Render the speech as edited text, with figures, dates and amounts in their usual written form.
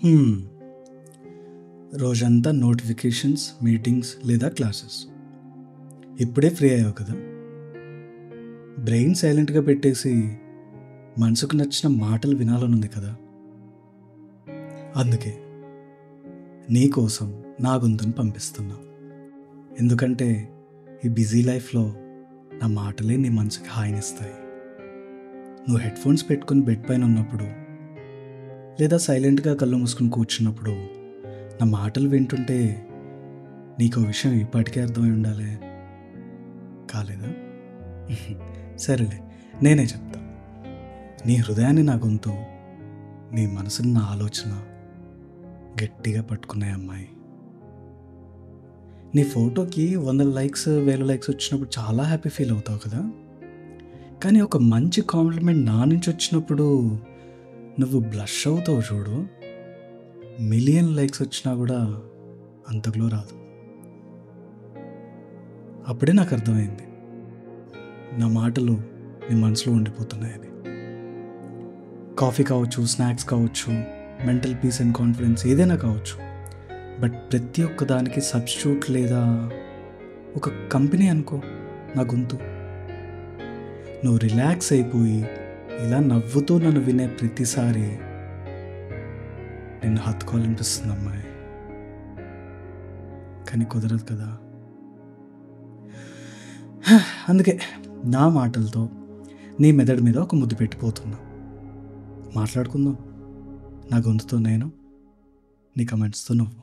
హ్మ్. రోజంతా notifications, meetings లేదా క్లాసెస్. ఇప్పుడే ఫ్రీ అయ్యావు కదా! బ్రెయిన్ సైలెంట్‌గా పెట్టేసి మనసుకు నచ్చిన మాటలు వినాలనుంది కదా! అందుకే నీ కోసం నా గొంతుని పంపిస్తున్నా. ఎందుకంటే ఈ బిజీ లైఫ్‌లో నా మాటలే నీ మనసుకి హాయినిస్తాయి. నువ్వు హెడ్‌ఫోన్స్ పెట్టుకొని బెడ్ పైన ఉన్నప్పుడు, లేదా సైలెంట్‌గా కళ్ళు మూసుకొని కూర్చున్నప్పుడు నా మాటలు వింటుంటే నీకో విషయం ఇప్పటికే అర్థమై ఉండాలే. కాలేదా? సరేలే, నేనే చెప్తా. నీ హృదయాన్ని నా గొంతు, నీ మనసుని నా ఆలోచన గట్టిగా పట్టుకున్నాయి అమ్మాయి. నీ ఫోటోకి 100 లైక్స్, 1000 లైక్స్ వచ్చినప్పుడు చాలా హ్యాపీ ఫీల్ అవుతావు కదా! కానీ ఒక మంచి కాంప్లిమెంట్ నా నుంచి వచ్చినప్పుడు నువ్వు బ్లష్ అవుతావు చూడు. మిలియన్ లైక్స్ వచ్చినా కూడా అంత గ్లో రాదు. అప్పుడే నాకు అర్థమైంది నా మాటలు నీ మనసులో ఉండిపోతున్నాయని. కాఫీ కావచ్చు, స్నాక్స్ కావచ్చు, మెంటల్ పీస్ అండ్ కాన్ఫిడెన్స్ ఏదైనా కావచ్చు. బట్ ప్రతి ఒక్క దానికి సబ్స్టిట్యూట్ లేదా ఒక కంపెనీ అనుకో నా గొంతు. నువ్వు రిలాక్స్ అయిపోయి ఇలా నవ్వుతూ నన్ను వినే ప్రతిసారి నిన్ను హత్తుకోవాలనిపిస్తుంది అమ్మాయి. కానీ కుదరదు కదా. అందుకే నా మాటలతో నీ మెదడు మీద ఒక ముద్దు పెట్టిపోతున్నా. మాట్లాడుకుందాం, నా గొంతుతో నేను, నీ కమెంట్స్తో నువ్వు.